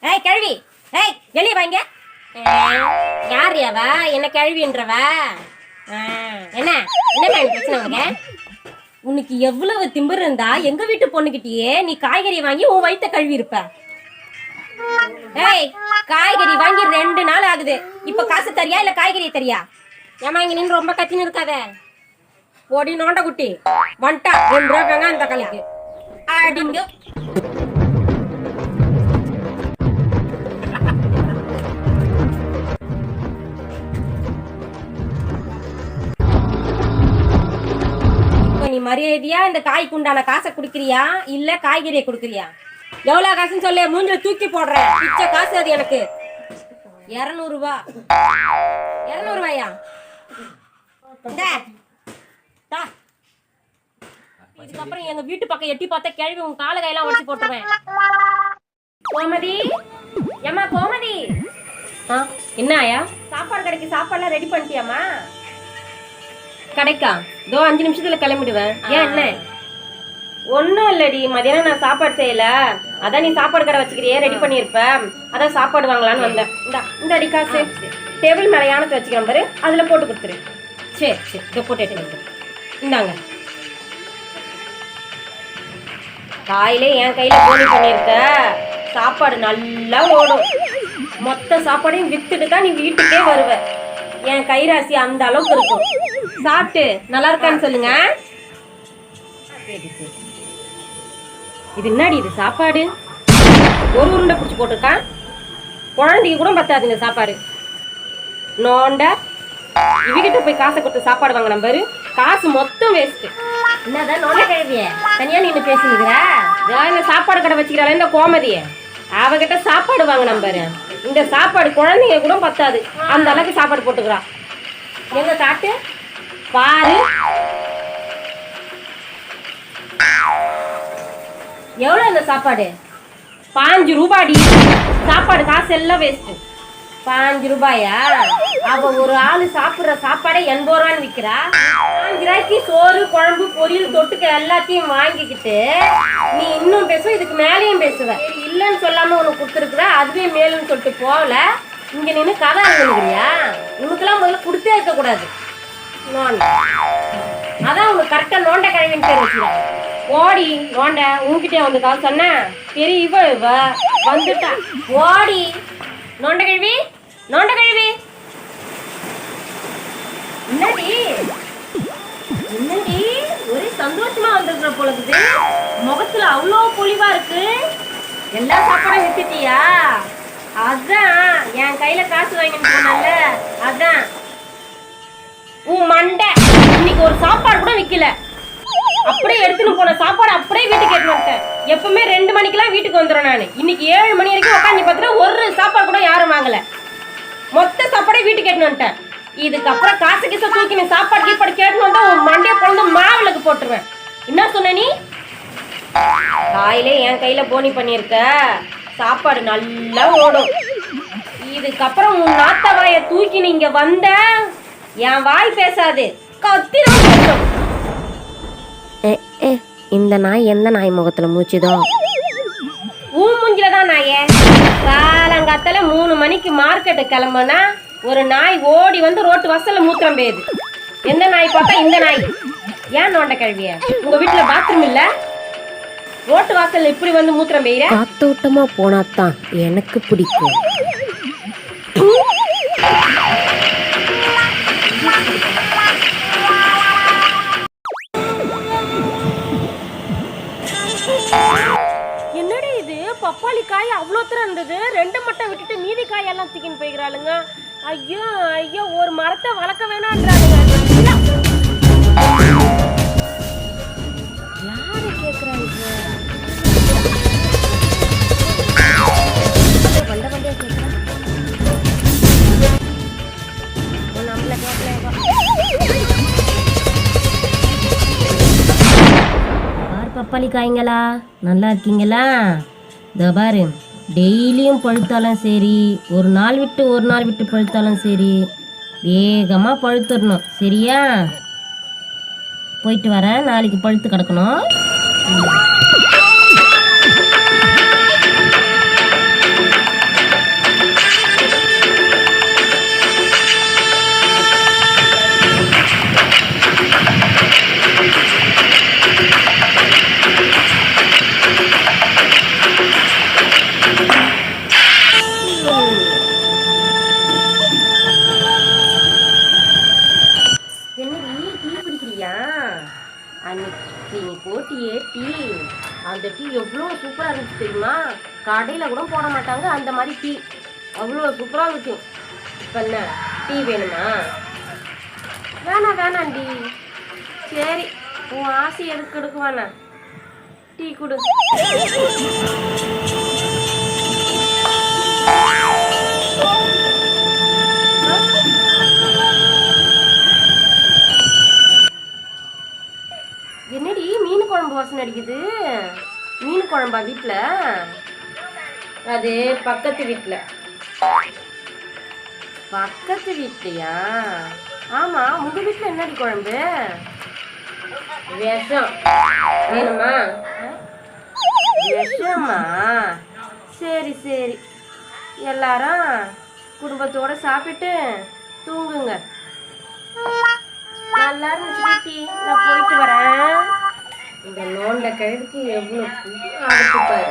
ஏய் கழுவி, ஏய் வெளியே வாங்க. யார் அவ? என்ன கழுவின்றவ? என்ன என்ன பிரச்சனை உனக்கு? உனக்கு எவ்வளவு திமிரு இருந்தா எங்க வீட்டு பொண்ணுகிட்டயே நீ காய்கறி வாங்கி உன் வயித்த கழுவி இருப்ப. ஏய் காய்கறி வாங்கி 2 நாள் ஆகுது. இப்ப காசு தரியா இல்ல காய்கறி தரியா? ஏமா இங்க நின்று ரொம்ப கத்தின்னு இருக்காத. பொடி நோண்ட குட்டி வந்துட்டா 2 ரூபா வெங்காயம் தக்காளிக்கு அடிங்க. நீ மரியாதையா இந்த காய்க்கு உண்டான காசை குடுக்கறியா இல்ல காய்கறியை குடுக்கறியா? எவ்வளவு காசுன்னு சொல்லு, மூஞ்சில தூக்கி போடுறேன். பிச்சை காசு அது எனக்கு. 200 ரூபா. 200 ரூபாயா? இதுக்கப்புறம் எங்க வீட்டு பக்கம் எட்டி பார்த்தா கிழவி உன் கால கையெல்லாம் உடச்சு போட்டுருவேன். கோமதி, ஏமா கோமதி. என்ன ஆயா? சாப்பாடு கடைக்கு சாப்பாடுலாம் ரெடி பண்ணிட்டியாமா? கடைக்கா? இதோ 5 நிமிஷத்துல கிளம்பிடுவேன். ஏன் என்ன? ஒன்னும் இல்லடி, மதியானம் நான் சாப்பாடு செய்யல. அதான் நீ சாப்பாடு கடை வச்சுக்கிறியே, ரெடி பண்ணிருப்ப. அதான் சாப்பாடு வாங்கலான்னு வந்தேன். இந்த அடி காசு டேபிள் மேல யானத்தை வச்சுக்கிறேன் பாரு, அதுல போட்டு கொடுத்துரு. சரி சரி, இதை போட்டு இந்தாங்க. காயிலே என் கையில போனி பண்ணிருக்க. சாப்பாடு நல்லா ஓடும். மொத்த சாப்பாடையும் வித்துட்டு தான் நீ வீட்டுக்கே வருவ. என் கைராசி அந்த அளவுக்கு இருக்கும். சாப்பிட்டு நல்லா இருக்கான்னு சொல்லுங்க. இது என்னடி இது சாப்பாடு? ஒரு உருண்டை பிடிச்சி போட்டிருக்கான். குழந்தைக்கு கூட பத்தாது இந்த சாப்பாடு. நோண்ட இவகிட்ட போய் காசை கொடுத்து சாப்பாடு வாங்க நம்பரு. காசு மொத்தம் வேஸ்ட். என்னதான் நோண்ட கழுவிய தனியா நின்று பேசினுக்கிற? சாப்பாடு கடை வச்சுக்கிறாள் இந்த கோமதிய. அவகிட்ட சாப்பாடு வாங்க நம்பரு. இந்த சாப்பாடு குழந்தைங்க கூட பத்தாது, அந்த அளவுக்கு சாப்பாடு போட்டுக்கிறா. எங்க காட்டு பாரு. எவ்வளவு இந்த சாப்பாடு? 5 ரூபாடி. சாப்பாடு காசு எல்லாம் வேஸ்ட். 5 ரூபாயா? அவ ஒரு ஆளு சாப்பிடுற சாப்பாடே 80 ரூபான்னு விற்கிறா. 5 ரூபாய்க்கு சோறு குழம்பு பொரியல் தொட்டுக்க எல்லாத்தையும் வாங்கிக்கிட்டு நீ இன்னும் பேசுவ, இதுக்கு மேலேயும் பேசுவ. இல்லைன்னு சொல்லாம உனக்கு கொடுத்துருக்குற, அதுவே மேலுன்னு சொல்லிட்டு போகல. இங்க நின்று கதை அனுப்புறியா? உனக்கெல்லாம் முதல்ல கொடுத்தே இருக்க கூடாது. அதான் உனக்கு கரெக்டா நோண்ட கழுவின்னு பேர் வச்சுக்கிறேன். ஓடி நோண்ட உங்ககிட்ட வந்து காசு சொன்ன பெரிய இவ வந்துட்டா. ஓடி நோண்ட கழுவி, நோண்ட கழுவி. என்னடி என்னடி ஒரே சந்தோஷமா வந்திருக்கிற போலக்குது. முகத்துல அவ்வளோ பொலிவா இருக்கு. எல்லா சாப்பாடும் வித்துட்டியா? அதான் என் கையில காசு வாங்கிட்டு போனல, அதான் உன் மண்டை. இன்னைக்கு ஒரு சாப்பாடு கூட விக்கல. அப்படியே எடுத்துன்னு போன சாப்பாடு அப்படியே வீட்டுக்கு எடுத்து வந்துட்டேன். எப்பவுமே 2 மணிக்கெல்லாம் வீட்டுக்கு வந்துடும். நான் இன்னைக்கு 7 மணி வரைக்கும் உட்காந்து பார்த்தா ஒரு சாப்பாடு கூட யாரும் வாங்கல. மொத்த சாப்பாடே வீட்டுக்கு எடுத்து வந்துட்டேன். இதுக்கப்புறம் காசு கிசை தூக்கி நீ சாப்பாடு கீப்பாடு கேட்டுன்னு வந்தா உன் மண்டையை குழந்தை மாவிளக்கு போட்டுருவேன். என்ன சொன்ன நீ? காயிலே என் கையில போனி பண்ணிருக்க. சாப்பாடு நல்லா ஓடும். இதுக்கப்புறம் உன் நாத்த வாயை தூக்கி நீங்க வந்த என் வாய் பேசாது, கத்தி பேசும். இந்த நாய் எந்த நாய் முகத்துல மூச்சுதோ? உன் மூஞ்சிலதான் நாயே. காலங்காத்தால 3 மணிக்கு மார்க்கெட்டு கிளம்புனா ஒரு நாய் ஓடி வந்து ரோட்டு வாசல்ல மூத்திரம் பெய்யுது. எந்த நாய் பார்த்தா இந்த நாய். ஏன் நோண்ட கழுவிய? உங்க வீட்டுல பாத்ரூம் இல்ல? ரோட்டு வாசல்ல இப்படி வந்து மூத்திரம் பெய்யுற? காத்தோட்டமா போனாதான் எனக்கு பிடிக்கும். என்னடி இது? பப்பாளி காய் அவ்வளோ தூரம் இருந்தது, 2 மட்டும் விட்டுட்டு மீதி காயெல்லாம் தூக்கின்னு போய்க்கிறாளுங்க. ஐயோ ஐயோ, ஒரு மரத்தை வளர்க்க வேணான்றாளுங்க. யாரு கேட்குறாங்க? வண்ட வண்டியா கேட்குறா. நம்மள கேட்கல. பப்பாளி காய்ங்களா, நல்லா இருக்கீங்களா? இந்த பாரு, டெய்லியும் பழுத்தாலும் சரி, ஒரு நாள் விட்டு பழுத்தாலும் சரி, வேகமாக பழுத்துடணும். சரியா? போயிட்டு வரேன். நாளைக்கு பழுத்து கிடக்கணும். கடையில் கூட போட மாட்டாங்க அந்த மாதிரி டீ. அவ்வளோ சூப்பராக இருக்கும். இப்போ என்ன டீ வேணுமா? வேணாண்டி. சரி, உன் ஆசை எதுக்கு எடுக்குவானா? டீ கொடு. என்னடி மீன் குழம்பு வாசனை அடிக்குது? மீன் குழம்பா வீட்டில்? அது பக்கத்து வீட்டில். பக்கத்து வீட்லையா? ஆமாம், உங்கள் வீட்டில் என்னடி குழம்பு? விஷம் வேணுமா? விஷமா? சரி சரி, எல்லாரும் குடும்பத்தோட சாப்பிட்டு தூங்குங்க. நல்லா இருந்துச்சு. நான் போயிட்டு வரேன். இந்த நோண்ட கழுதுக்கு எவ்வளோ அடுத்து பாரு.